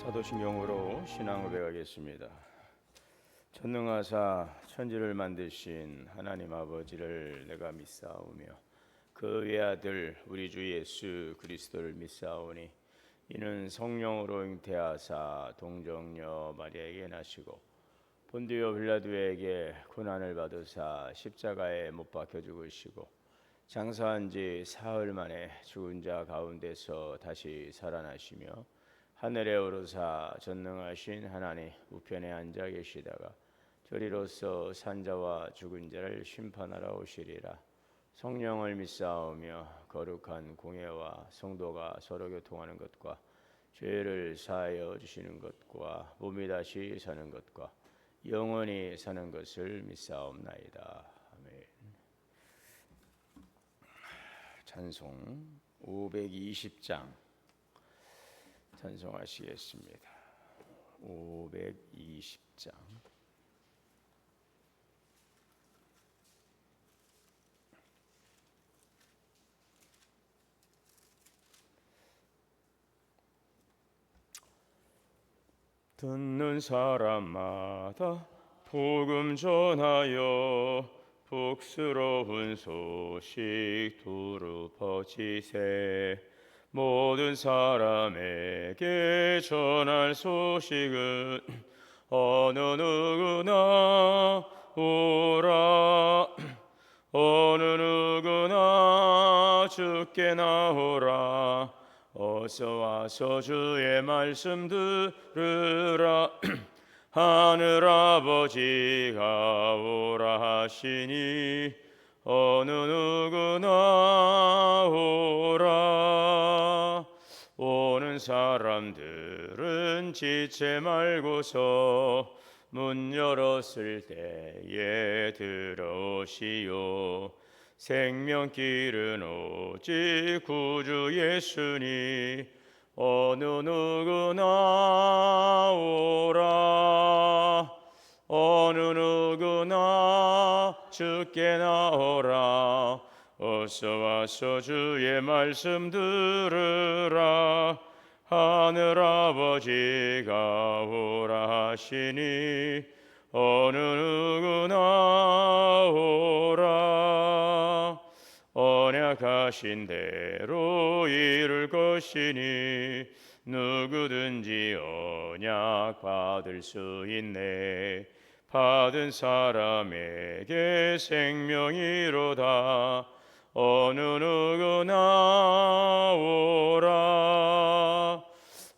사도신경으로 신앙 고백하겠습니다. 전능하사 천지를 만드신 하나님 아버지를 내가 믿사오며 그 외아들 우리 주 예수 그리스도를 믿사오니 이는 성령으로 잉태하사 동정녀 마리아에게 나시고 본디오 빌라도에게 고난을 받으사 십자가에 못 박혀 죽으시고 장사한 지 사흘 만에 죽은 자 가운데서 다시 살아나시며 하늘에 오르사 전능하신 하나님 우편에 앉아 계시다가 저리로서 산자와 죽은 자를 심판하러 오시리라. 성령을 믿사오며 거룩한 공예와 성도가 서로 교통하는 것과 죄를 사하여 주시는 것과 몸이 다시 사는 것과 영원히 사는 것을 믿사옵나이다. 아멘. 찬송 520장 찬송하시겠습니다. 520장. 듣는 사람마다 복음 전하여 복스러운 소식 두루 퍼지세. 모든 사람에게 전할 소식은 어느 누구나 오라. 어느 누구나 주께 나오라. 어서 와서 주의 말씀 들으라. 하늘 아버지가 오라 하시니 어느 누구나 오라. 오는 사람들은 지체 말고서 문 열었을 때에 들어오시오. 생명길은 오직 구주 예수니 어느 누구나 오라. 어느 누구나 주께 나오라. 어서 와서 주의 말씀 들으라. 하늘 아버지가 오라 하시니 어느 누구나 오라. 언약하신 대로 이룰 것이니 누구든지 언약 받을 수 있네. 받은 사람에게 생명이로다. 어느 누구나 오라.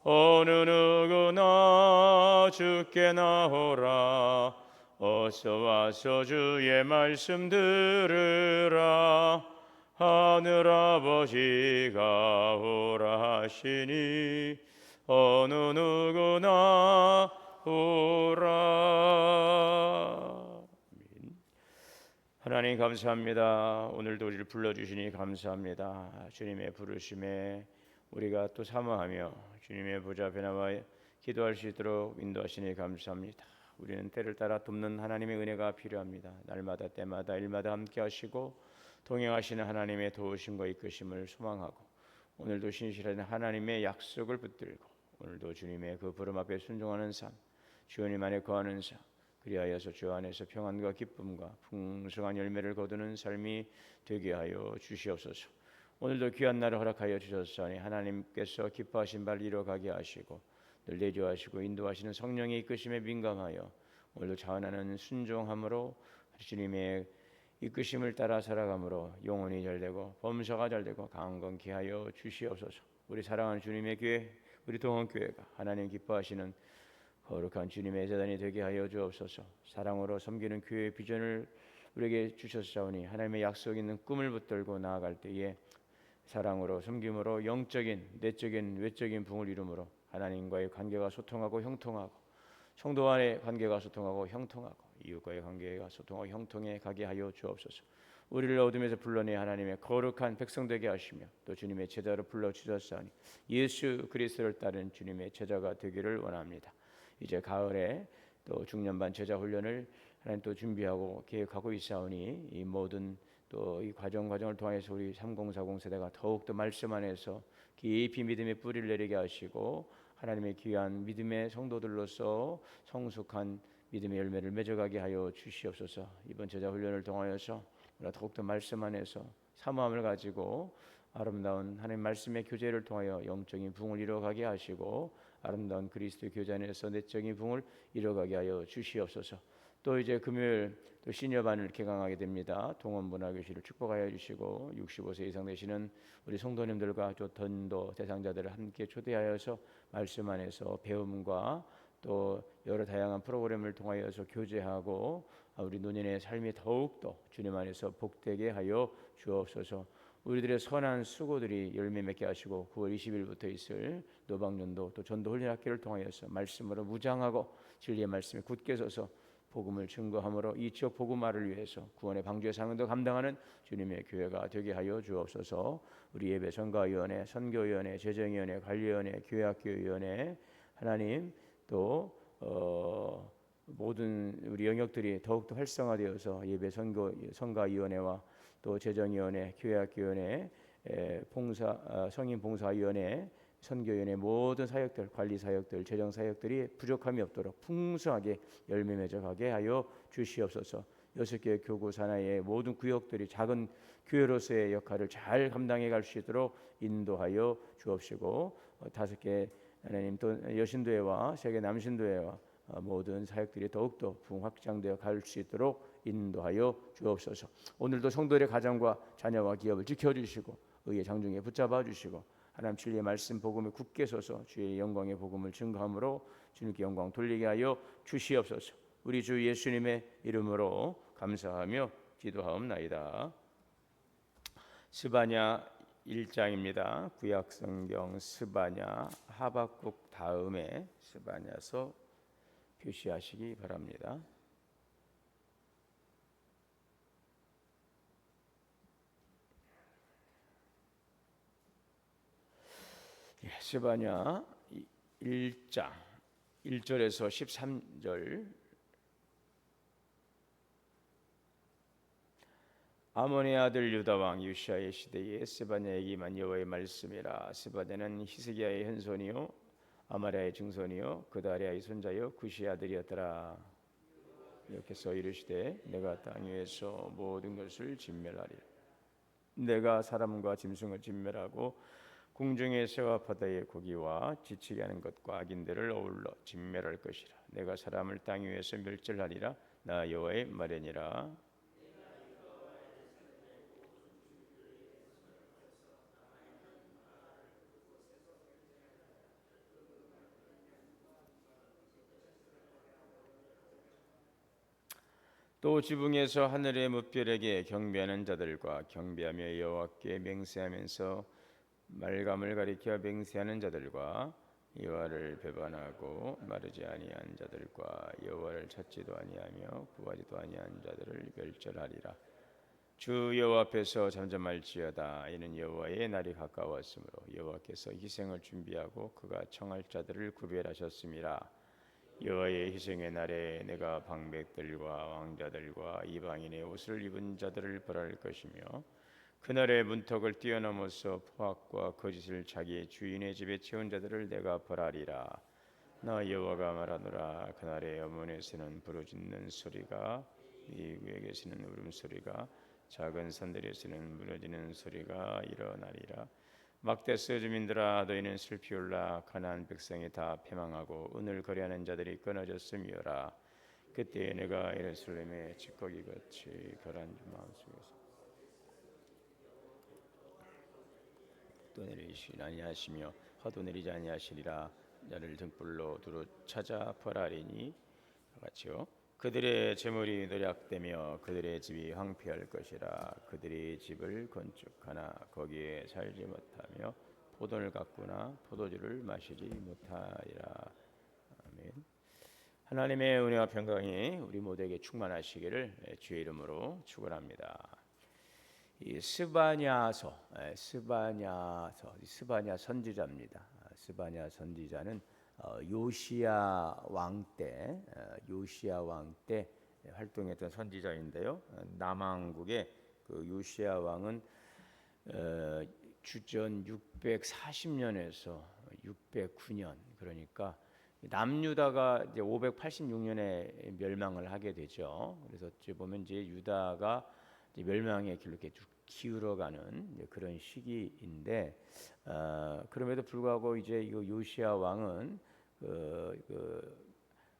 어느 누구나 주께 나오라. 어서 와서 주의 말씀 들으라. 하늘 아버지가 오라 하시니 어느 누구나 오라. 하나님 감사합니다. 오늘도 우리를 불러주시니 감사합니다. 주님의 부르심에 우리가 또 사모하며 주님의 보좌 변화와 기도할 수 있도록 인도하시니 감사합니다. 우리는 때를 따라 돕는 하나님의 은혜가 필요합니다. 날마다 때마다 일마다 함께 하시고 동행하시는 하나님의 도우심과 이끄심을 소망하고 오늘도 신실한 하나님의 약속을 붙들고 오늘도 주님의 그 부름 앞에 순종하는 삶, 주님 안에 거하는 삶, 그리하여서 주 안에서 평안과 기쁨과 풍성한 열매를 거두는 삶이 되게 하여 주시옵소서. 오늘도 귀한 날을 허락하여 주셨사니 하나님께서 기뻐하신 바를 이루어가게 하시고 늘 내주하시고 인도하시는 성령의 이끄심에 민감하여 오늘도 자원하는 순종함으로 주님의 이끄심을 따라 살아감으로 영혼이 잘되고 범사가 잘되고 강건케 하여 주시옵소서. 우리 사랑하는 주님의 교회, 우리 동원교회가 하나님 기뻐하시는 거룩한 주님의 재단이 되게 하여 주옵소서. 사랑으로 섬기는 교회의 비전을 우리에게 주셨사오니 하나님의 약속 있는 꿈을 붙들고 나아갈 때에 사랑으로 섬김으로 영적인, 내적인, 외적인 부흥을 이루므로 하나님과의 관계가 소통하고 형통하고 성도 간의 관계가 소통하고 형통하고 이웃과의 관계가 소통하고 형통해 가게 하여 주옵소서. 우리를 어둠에서 불러내 하나님의 거룩한 백성 되게 하시며 또 주님의 제자로 불러 주셨사오니 예수 그리스도를 따른 주님의 제자가 되기를 원합니다. 이제 가을에 또 중년반 제자 훈련을 하나님 또 준비하고 계획하고 있사오니 이 모든 또 이 과정을 통해서 우리 3040 세대가 더욱더 말씀 안에서 깊이 믿음의 뿌리를 내리게 하시고 하나님의 귀한 믿음의 성도들로서 성숙한 믿음의 열매를 맺어가게 하여 주시옵소서. 이번 제자 훈련을 통하여서 우리가 더욱더 말씀 안에서 사모함을 가지고 아름다운 하나님 말씀의 교제를 통하여 영적인 부흥을 이루어가게 하시고 아름다운 그리스도의 교제 안에서 내적인 부흥을 이루어가게 하여 주시옵소서. 또 이제 금요일 또 시니어반을 개강하게 됩니다. 동원문화교실을 축복하여 주시고 65세 이상 되시는 우리 성도님들과 또 전도 대상자들을 함께 초대하여서 말씀 안에서 배움과 또 여러 다양한 프로그램을 통하여서 교제하고 우리 노년의 삶이 더욱더 주님 안에서 복되게 하여 주옵소서. 우리들의 선한 수고들이 열매 맺게 하시고 9월 20일부터 있을 노방연도 또 전도 훈련학교를 통하여서 말씀으로 무장하고 진리의 말씀에 굳게 서서 복음을 증거함으로 이 지역 복음화를 위해서 구원의 방주의 상응도 감당하는 주님의 교회가 되게 하여 주옵소서. 우리 예배 선거위원회, 선교위원회, 재정위원회, 관리위원회, 교회학교위원회 하나님 또 모든 우리 영역들이 더욱더 활성화되어서 예배 선거위원회와 또 재정위원회, 교회학교위원회, 성인봉사위원회, 선교위원회 모든 사역들, 관리 사역들, 재정 사역들이 부족함이 없도록 풍성하게 열매 맺어가게 하여 주시옵소서. 6개 교구 산하의 모든 구역들이 작은 교회로서의 역할을 잘 감당해 갈 수 있도록 인도하여 주옵시고 5개 하나님 또 여신도회와 세계 남신도회와 모든 사역들이 더욱더 부흥 확장되어 갈 수 있도록 인도하여 주옵소서. 오늘도 성도들의 가정과 자녀와 기업을 지켜주시고 의의 장중에 붙잡아 주시고 하나님 진리의 말씀 복음에 굳게 서서 주의 영광의 복음을 증거함으로 주님께 영광 돌리게 하여 주시옵소서. 우리 주 예수님의 이름으로 감사하며 기도하옵나이다. 스바냐 1장입니다. 구약성경 스바냐 하박국 다음에 스바냐서 표시하시기 바랍니다. 스바냐 1장 1절에서 13절. 아몬의 아들 유다 왕 요시야의 시대에 스바냐에게만 여호와의 말씀이라. 스바냐는 히스기야의 현손이요 아마랴의 증손이요 그다리아의 손자요 구시의 아들이었더라. 여호와께서 이르시되 내가 땅 위에서 모든 것을 진멸하리라. 내가 사람과 짐승을 진멸하고 궁중의 새와 바다의 고기와 지치게 하는 것과 악인들을 어울러 진멸할 것이라. 내가 사람을 땅 위에서 멸절하리라. 나 여호와의 말이니라. 또 지붕에서 하늘의 무별에게 경배하는 자들과 경배하며 여호와께 맹세하면서 말감을 가리켜 맹세하는 자들과 여호와를 배반하고 마르지 아니한 자들과 여호와를 찾지도 아니하며 구하지도 아니한 자들을 멸절하리라. 주 여호와 앞에서 잠잠할지어다. 이는 여호와의 날이 가까웠으므로 여호와께서 희생을 준비하고 그가 청할 자들을 구별하셨음이라. 여호와의 희생의 날에 내가 방백들과 왕자들과 이방인의 옷을 입은 자들을 벌할 것이며 그날의 문턱을 뛰어넘어서 포악과 거짓을 자기 주인의 집에 채운 자들을 내가 벌하리라. 나 여호와가 말하노라. 그날의 염원에서는 부르짖는 소리가 이 구역에서는 울음소리가 작은 산들에서는 무너지는 소리가 일어나리라. 막대스 주민들아 너희는 슬피 울라. 가나안 백성이 다 패망하고 은을 거래하는 자들이 끊어졌음이어라. 그때 내가 예루살렘의 찌꺼기 같이 가라앉은 마음속에서 또 내리시 아니하시며 화도 내리지 아니하시리라. 나를 등불로 두루 찾아 벌하리니 같이요. 그들의 재물이 노략되며 그들의 집이 황폐할 것이라. 그들의 집을 건축하나 거기에 살지 못하며 포도를 가꾸나 포도주를 마시지 못하리라. 아멘. 하나님의 은혜와 평강이 우리 모두에게 충만하시기를 주의 이름으로 축원합니다. 이 스바냐서, 스바냐 선지자입니다. 스바냐 선지자는 요시야 왕 때 활동했던 선지자인데요. 남왕국의 그 요시야 왕은 주전 640년에서 609년 그러니까 남유다가 이제 586년에 멸망을 하게 되죠. 그래서 어찌 보면 이제 유다가 이제 멸망의 길로 이렇게 쭉 기울어가는 그런 시기인데, 그럼에도 불구하고 이제 이 요시야 왕은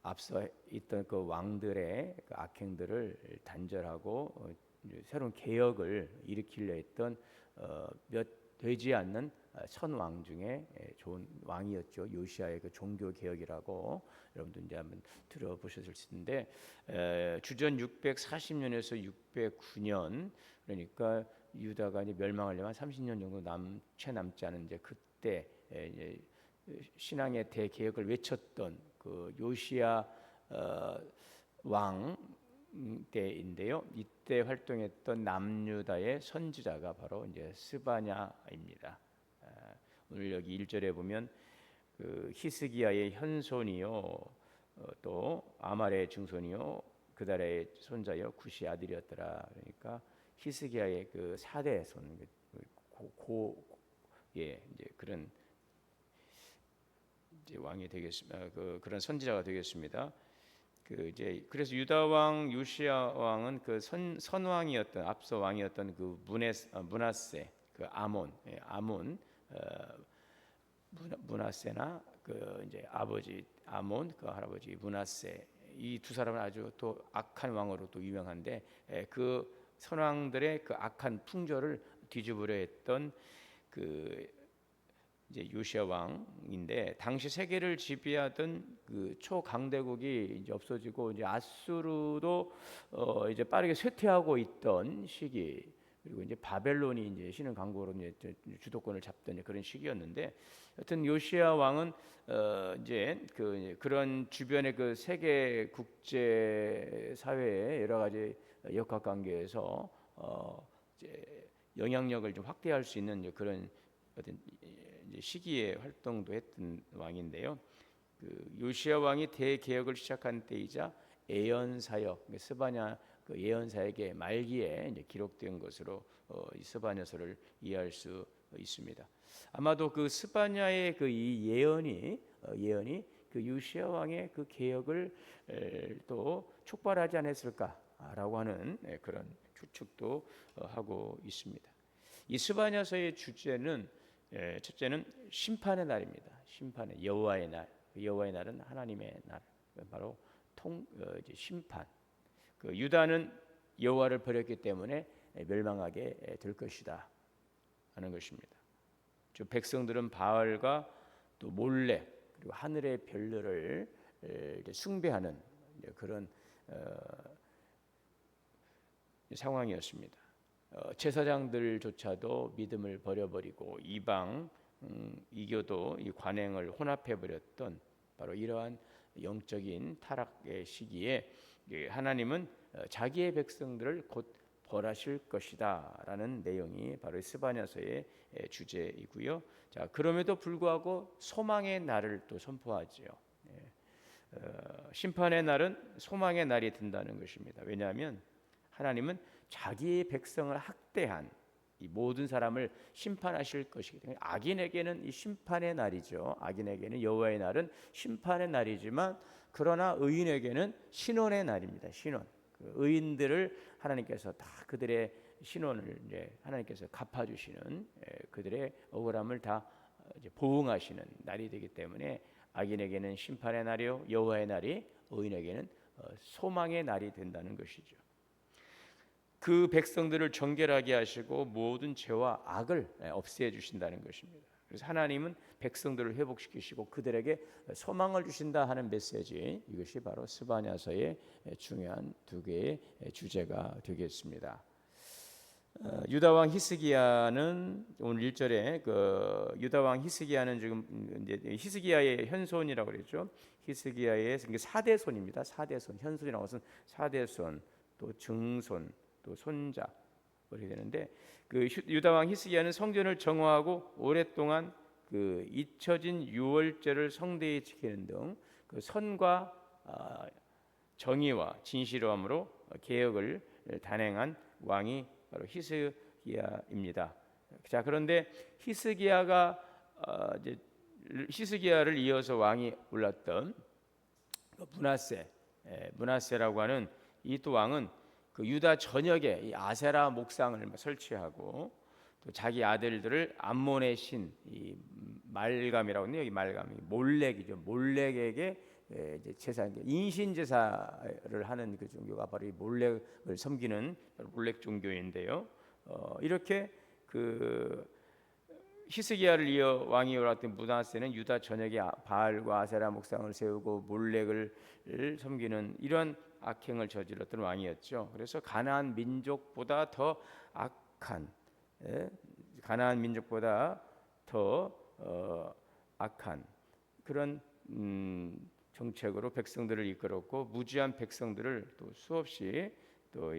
앞서 있던 그 왕들의 그 악행들을 단절하고 이제 새로운 개혁을 일으키려 했던 몇 되지 않는 선왕 중에 좋은 왕이었죠. 요시아의 그 종교 개혁이라고 여러분도 이제 한번 들어보셨을 텐데, 주전 640년에서 609년, 그러니까 유다가 이제 멸망하려면 30년 정도 채 남지 않은 이제 그때 이제 신앙의 대개혁을 외쳤던 그 요시야 왕 때인데요. 이때 활동했던 남유다의 선지자가 바로 이제 스바냐입니다. 오늘 여기 1절에 보면 그 히스기야의 현손이요, 또 아말의 증손이요, 그달의 손자여 굿이 아들이었더라. 그러니까 히스기야의 그 4대 손, 예, 이제 그런 이제 왕이 되겠습니다. 그런 선지자가 되겠습니다. 그래서 유다 왕 요시야 왕은 그 선왕이었던 앞서 왕이었던 그 므낫세, 그 아몬 므낫세나 그 이제 아버지 아몬, 그 할아버지 므낫세, 이 두 사람은 아주 또 악한 왕으로 또 유명한데, 그 선왕들의 그 악한 풍조를 뒤집으려 했던 그 이제 요시야 왕인데, 당시 세계를 지배하던 그 초강대국이 이제 없어지고 이제 아수르도 이제 빠르게 쇠퇴하고 있던 시기, 그리고 이제 바벨론이 이제 신흥 강국으로 이제 주도권을 잡던 그런 시기였는데, 하여튼 요시야 왕은 이제 그런 주변의 그 세계 국제 사회의 여러 가지 역학관계에서 이제 영향력을 좀 확대할 수 있는 그런 어떤 시기에 활동도 했던 왕인데요. 그 요시야 왕이 대개혁을 시작한 때이자 예언사역, 스바냐 그 예언사역의 말기에 이제 기록된 것으로 이 스바냐서를 이해할 수 있습니다. 아마도 그 스바냐의 그 이 예언이 그 요시야 왕의 그 개혁을 또 촉발하지 않았을까라고 하는 그런 추측도 하고 있습니다. 이 스바냐서의 주제는 첫째는 심판의 날입니다. 심판의 여호와의 날. 여호와의 날은 하나님의 날. 바로 이제 심판. 그 유다는 여호와를 버렸기 때문에 멸망하게 될 것이다 하는 것입니다. 즉 백성들은 바알과 또 몰렉 그리고 하늘의 별들을 숭배하는 그런 상황이었습니다. 제사장들조차도 믿음을 버려버리고 이방 이교도 이 관행을 혼합해 버렸던 바로 이러한 영적인 타락의 시기에 하나님은 자기의 백성들을 곧 벌하실 것이다라는 내용이 바로 스바냐서의 주제이고요. 자, 그럼에도 불구하고 소망의 날을 또 선포하지요. 심판의 날은 소망의 날이 된다는 것입니다. 왜냐하면 하나님은 자기의 백성을 학대한 이 모든 사람을 심판하실 것이기 때문에, 악인에게는 이 심판의 날이죠. 악인에게는 여호와의 날은 심판의 날이지만, 그러나 의인에게는 신원의 날입니다. 신원. 그 의인들을 하나님께서 다 그들의 신원을 이제 하나님께서 갚아주시는, 그들의 억울함을 다 이제 보응하시는 날이 되기 때문에, 악인에게는 심판의 날이요 여호와의 날이 의인에게는 소망의 날이 된다는 것이죠. 그 백성들을 정결하게 하시고 모든 죄와 악을 없애 주신다는 것입니다. 그래서 하나님은 백성들을 회복시키시고 그들에게 소망을 주신다 하는 메시지, 이것이 바로 스바냐서의 중요한 두 개의 주제가 되겠습니다. 유다 왕 히스기야는 오늘 1절에 그 유다 왕 히스기야는 지금 이제 히스기야의 현손이라고 그랬죠. 히스기야의 4대 손입니다. 4대 손. 현손이라고 해서 4대 손, 또 증손, 또 손자 그렇게 되는데, 그 유다 왕 히스기야는 성전을 정화하고 오랫동안 그 잊혀진 유월절을 성대히 지키는 등 그 선과 정의와 진실함으로 개혁을 단행한 왕이 바로 히스기야입니다. 자, 그런데 히스기야가 이제 히스기야를 이어서 왕이 올랐던 므낫세라고 하는 이 또 왕은 그 유다 전역에 이 아세라 목상을 설치하고 또 자기 아들들을 암몬의 신 이 말감이라고 하는데, 여기 말감이 몰렉이죠. 몰렉에게 이제 제사, 인신 제사를 하는 그 종교가 바로 이 몰렉을 섬기는 몰렉 종교인데요. 이렇게 그 히스기야를 이어 왕이 올랐던 므낫세는 유다 전역에 바알과 아세라 목상을 세우고 몰렉을 섬기는 이런 악행을 저질렀던 왕이었죠. 그래서 가나안 민족보다 더 악한, 가나안 민족보다 더 악한 그런 정책으로 백성들을 이끌었고, 무지한 백성들을 또 수없이 또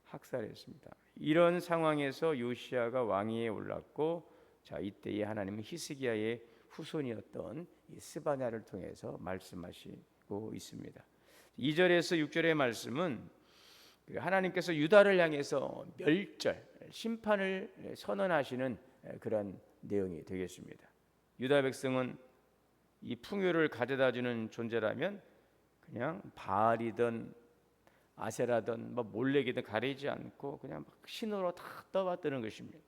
학살했습니다. 이런 상황에서 요시야가 왕위에 올랐고, 자, 이때에 하나님은 히스기야의 후손이었던 이 스바냐를 통해서 말씀하시고 있습니다. 2절에서 6절의 말씀은 하나님께서 유다를 향해서 멸절, 심판을 선언하시는 그런 내용이 되겠습니다. 유다 백성은 이 풍요를 가져다주는 존재라면 그냥 바알이든 아세라든 몰렉이든 가리지 않고 그냥 막 신으로 다 떠받드는 것입니다.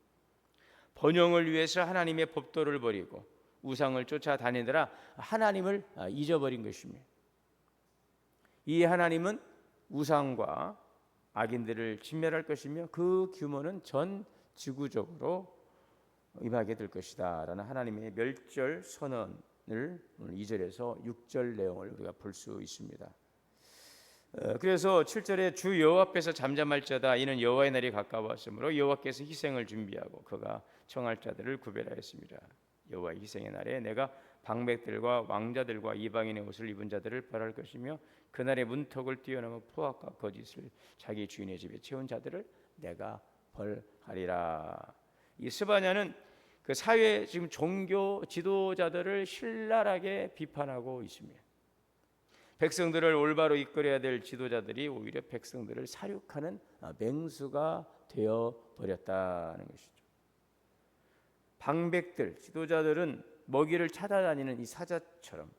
번영을 위해서 하나님의 법도를 버리고 우상을 쫓아다니느라 하나님을 잊어버린 것입니다. 이 하나님은 우상과 악인들을 진멸할 것이며 그 규모는 전 지구적으로 임하게 될 것이다 라는 하나님의 멸절 선언을 오늘 2절에서 6절 내용을 우리가 볼 수 있습니다. 그래서 7절에 주 여호와 앞에서 잠잠할지어다 이는 여호와의 날이 가까웠으므로 여호와께서 희생을 준비하고 그가 청할 자들을 구별하였습니다. 여호와의 희생의 날에 내가 방백들과 왕자들과 이방인의 옷을 입은 자들을 벌할 것이며 그날의 문턱을 뛰어넘어 포악과 거짓을 자기 주인의 집에 채운 자들을 내가 벌하리라. 이 스바냐는 그 사회 지금 종교 지도자들을 신랄하게 비판하고 있습니다. 백성들을 올바로 이끌어야 될 지도자들이 오히려 백성들을 사륙하는 맹수가 되어 버렸다는 것이죠. 방백들, 지도자들은 먹이를 찾아다니는 이 사자처럼,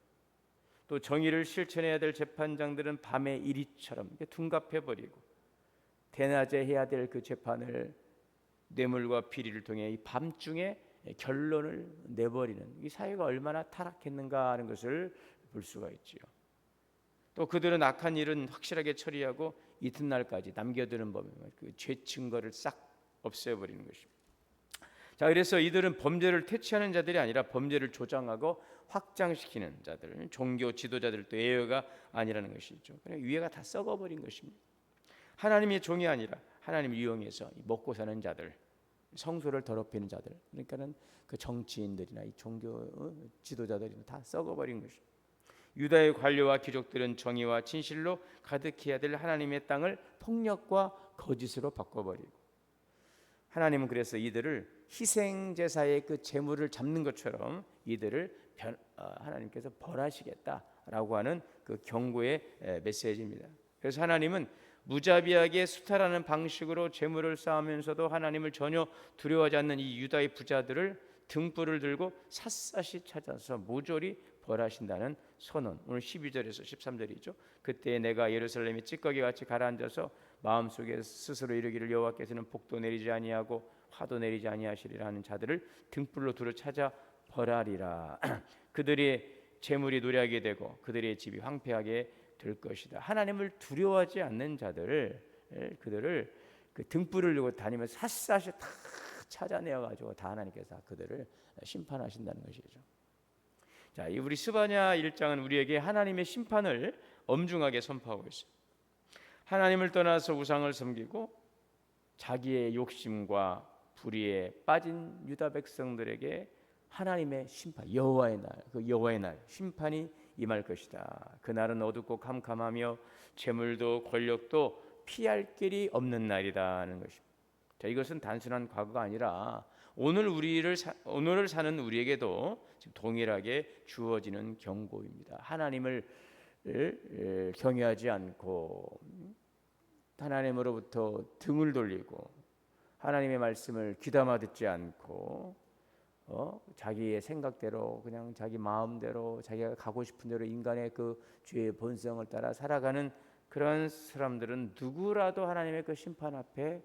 또 정의를 실천해야 될 재판장들은 밤의 이리처럼 둔갑해버리고, 대낮에 해야 될 그 재판을 뇌물과 비리를 통해 이 밤중에 결론을 내버리는 이 사회가 얼마나 타락했는가 하는 것을 볼 수가 있지요. 또 그들은 악한 일은 확실하게 처리하고 이튿날까지 남겨두는 법, 그 죄 증거를 싹 없애버리는 것입니다. 자, 그래서 이들은 범죄를 퇴치하는 자들이 아니라 범죄를 조장하고 확장시키는 자들, 종교 지도자들도 예외가 아니라는 것이죠. 그냥 위에가 다 썩어버린 것입니다. 하나님의 종이 아니라 하나님을 이용해서 먹고 사는 자들, 성소를 더럽히는 자들, 그러니까는 그 정치인들이나 이 종교 지도자들이 다 썩어버린 것입니다. 유다의 관료와 귀족들은 정의와 진실로 가득해야 될 하나님의 땅을 폭력과 거짓으로 바꿔버리고, 하나님은 그래서 이들을 희생 제사의 그 제물을 잡는 것처럼 이들을 하나님께서 벌하시겠다라고 하는 그 경고의 메시지입니다. 그래서 하나님은 무자비하게 수탈하는 방식으로 제물을 쌓으면서도 하나님을 전혀 두려워하지 않는 이 유다의 부자들을 등불을 들고 샅샅이 찾아서 모조리 벌하신다는 선언. 오늘 12절에서 13절이죠. 그때 내가 예루살렘이 찌꺼기같이 가라앉아서 마음속에 스스로 이르기를 여호와께서는 복도 내리지 아니하고 화도 내리지 아니하시리라 하는 자들을 등불로 두루 찾아 벌하리라. 그들의 재물이 노래하게 되고 그들의 집이 황폐하게 될 것이다. 하나님을 두려워하지 않는 자들을, 그들을 그 등불을 들고 다니면서 샅샅이 다 찾아내어 가지고 다 하나님께서 그들을 심판하신다는 것이죠. 자, 이 우리 스바냐 1장은 우리에게 하나님의 심판을 엄중하게 선포하고 있어요. 하나님을 떠나서 우상을 섬기고 자기의 욕심과 불의에 빠진 유다 백성들에게 하나님의 심판, 여호와의 날, 그 여호와의 날 심판이 임할 것이다. 그날은 어둡고 캄캄하며 재물도 권력도 피할 길이 없는 날이다는 것입니다. 자, 이것은 단순한 과거가 아니라 오늘을 사는 우리에게도 지금 동일하게 주어지는 경고입니다. 하나님을 경외하지 않고 하나님으로부터 등을 돌리고 하나님의 말씀을 귀담아 듣지 않고 자기의 생각대로 그냥 자기 마음대로 자기가 가고 싶은 대로 인간의 그 죄의 본성을 따라 살아가는 그런 사람들은 누구라도 하나님의 그 심판 앞에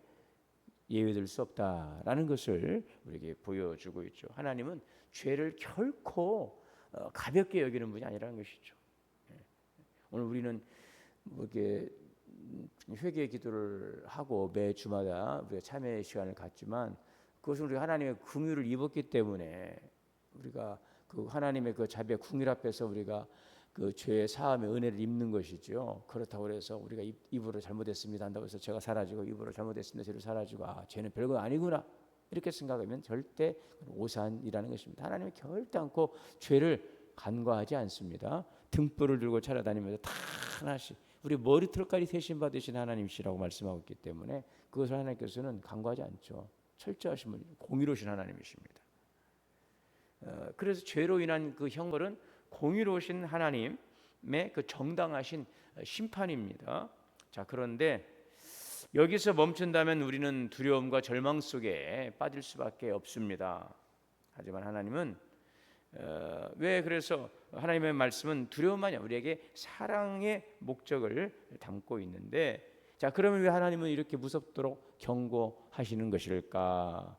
예외될 수 없다라는 것을 우리에게 보여주고 있죠. 하나님은 죄를 결코 가볍게 여기는 분이 아니라는 것이죠. 오늘 우리는 뭐 이렇게 회개 기도를 하고 매 주마다 우리가 참회의 시간을 갖지만 그것은 우리가 하나님의 긍휼을 입었기 때문에 우리가 그 하나님의 그 자비의 긍휼 앞에서 우리가 그 죄의 사함의 은혜를 입는 것이죠. 그렇다고 해서 우리가 입으로 잘못했습니다 한다고 해서 죄가 사라지고 입으로 잘못했습니다 죄를 사라지고 죄는 별거 아니구나 이렇게 생각하면 절대 오산이라는 것입니다. 하나님은 결대 않고 죄를 간과하지 않습니다. 등불을 들고 찾아다니면서 다 하나씩 우리 머리털까지 세신 받으신 하나님이시라고 말씀하고 있기 때문에 그것을 하나님께서는 간과하지 않죠. 철저하신 분, 공의로우신 하나님이십니다. 그래서 죄로 인한 그 형벌은 공의로우신 하나님의 그 정당하신 심판입니다. 자, 그런데 여기서 멈춘다면 우리는 두려움과 절망 속에 빠질 수밖에 없습니다. 하지만 하나님은 왜 그래서 하나님의 말씀은 두려움만이 우리에게 사랑의 목적을 담고 있는데 자 그러면 왜 하나님은 이렇게 무섭도록 경고하시는 것일까?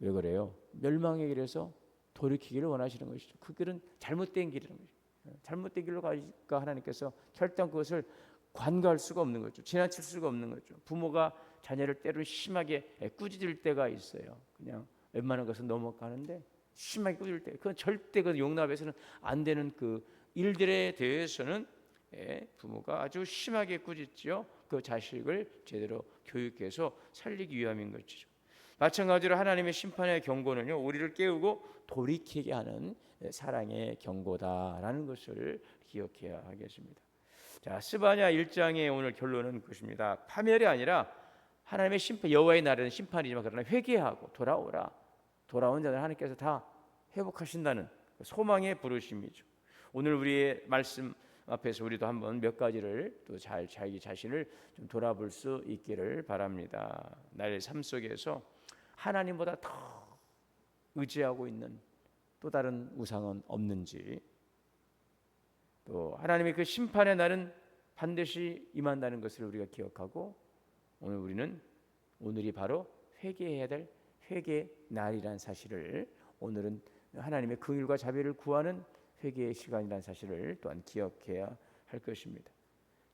왜 그래요? 멸망의 길에서 돌이키기를 원하시는 것이죠. 그 길은 잘못된 길이라는 거죠. 잘못된 길로 가니까 하나님께서 결단 그것을 관가할 수가 없는 거죠. 지나칠 수가 없는 거죠. 부모가 자녀를 때로 심하게 꾸짖을 때가 있어요. 그냥 웬만한 것은 넘어가는데 심하게 꾸짖을 때 그건 절대 그 용납해서는 안 되는 그 일들에 대해서는 부모가 아주 심하게 꾸짖죠. 그 자식을 제대로 교육해서 살리기 위함인 것이죠. 마찬가지로 하나님의 심판의 경고는요 우리를 깨우고 돌이키게 하는 사랑의 경고다라는 것을 기억해야 하겠습니다. 자, 스바냐 1장의 오늘 결론은 그것입니다. 파멸이 아니라 하나님의 심판, 여호와의 날은 심판이지만 그러나 회개하고 돌아오라. 돌아온 자들 하나님께서 다 회복하신다는 소망의 부르심이죠. 오늘 우리의 말씀 앞에서 우리도 한번 몇 가지를 또 잘 자기 자신을 좀 돌아볼 수 있기를 바랍니다. 나의 삶 속에서 하나님보다 더 의지하고 있는 또 다른 우상은 없는지, 또 하나님의 그 심판의 날은 반드시 임한다는 것을 우리가 기억하고 오늘 우리는 오늘이 바로 회개해야 될 회개 날이라는 사실을 오늘은 하나님의 긍휼과 자비를 구하는 회개의 시간이라는 사실을 또한 기억해야 할 것입니다.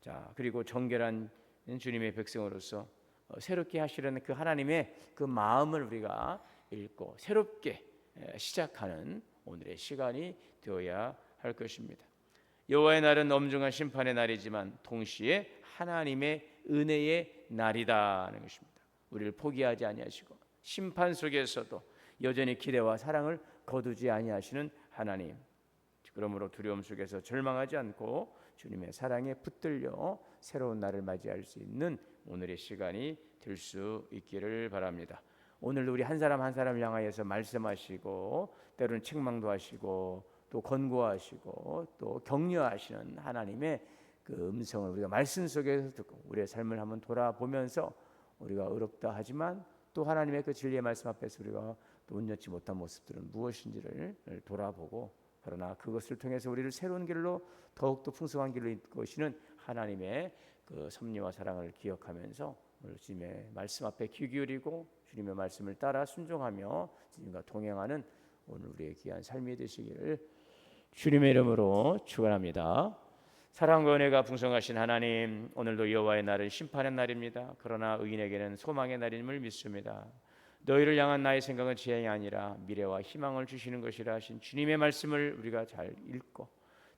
자, 그리고 정결한 주님의 백성으로서 새롭게 하시려는 그 하나님의 그 마음을 우리가 읽고 새롭게 시작하는 오늘의 시간이 되어야 할 것입니다. 여호와의 날은 엄중한 심판의 날이지만 동시에 하나님의 은혜의 날이다는 것입니다. 우리를 포기하지 아니하시고 심판 속에서도 여전히 기대와 사랑을 거두지 아니하시는 하나님. 그러므로 두려움 속에서 절망하지 않고 주님의 사랑에 붙들려 새로운 날을 맞이할 수 있는 오늘의 시간이 될 수 있기를 바랍니다. 오늘도 우리 한 사람 한 사람을 향하여서 말씀하시고 때로는 책망도 하시고 또 권고하시고 또 격려하시는 하나님의 그 음성을 우리가 말씀 속에서 듣고 우리의 삶을 한번 돌아보면서 우리가 어렵다 하지만 또 하나님의 그 진리의 말씀 앞에서 우리가 또 온전치 못한 모습들은 무엇인지를 돌아보고 그러나 그것을 통해서 우리를 새로운 길로 더욱더 풍성한 길로 이끄시는 하나님의 그 섭리와 사랑을 기억하면서 오늘 주님의 말씀 앞에 귀 기울이고 주님의 말씀을 따라 순종하며 주님과 동행하는 오늘 우리의 귀한 삶이 되시기를 주님의 이름으로 축원합니다. 사랑과 은혜가 풍성하신 하나님, 오늘도 여호와의 날은 심판의 날입니다. 그러나 의인에게는 소망의 날임을 믿습니다. 너희를 향한 나의 생각은 지향이 아니라 미래와 희망을 주시는 것이라 하신 주님의 말씀을 우리가 잘 읽고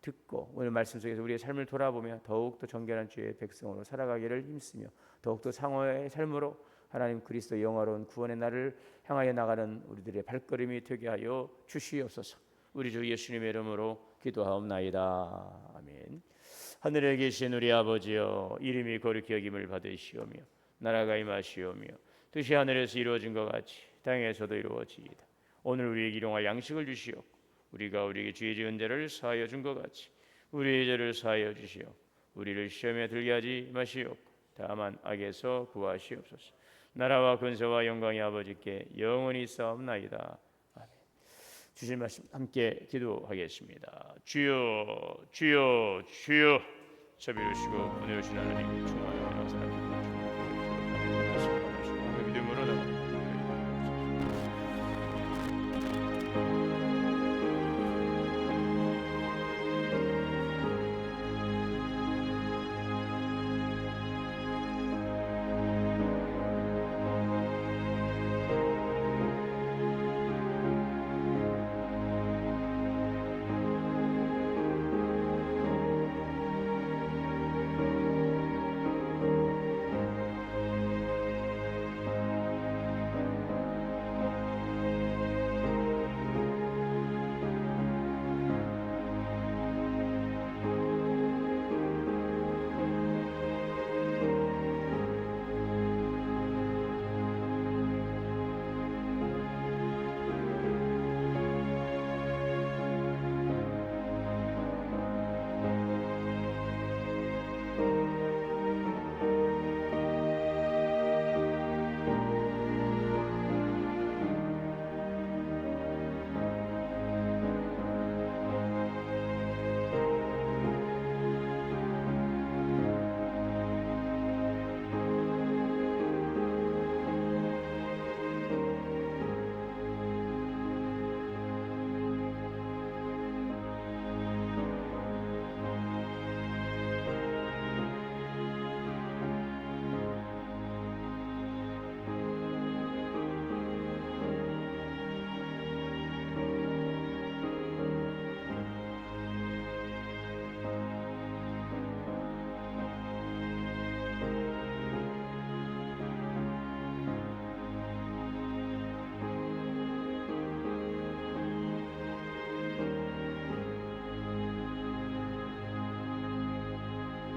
듣고 오늘 말씀 속에서 우리의 삶을 돌아보며 더욱더 정결한 주의 백성으로 살아가기를 힘쓰며 더욱더 상호의 삶으로 하나님 그리스도의 영화로운 구원의 날을 향하여 나가는 우리들의 발걸음이 되게 하여 주시옵소서. 우리 주 예수님의 이름으로 기도하옵나이다. 아멘. 하늘에 계신 우리 아버지여, 이름이 거룩히 여김을 받으시오며 나라가 임하시오며 뜻이 하늘에서 이루어진 것 같이 땅에서도 이루어지이다. 오늘 우리에게 일용할 양식을 주시옵고 우리가 우리에게 죄 지은 죄를 사하여 준 것 같이 우리의 죄를 사하여 주시오. 우리를 시험에 들게 하지 마시옵고 다만 악에서 구하시옵소서. 나라와 근세와 영광이 아버지께 영원히 있사옵나이다. 아멘. 주신 말씀 함께 기도하겠습니다. 주여 주여 주여 자비로우시고 은혜로우신 하나님, 충만한 사랑과 믿음으로 나갑니다.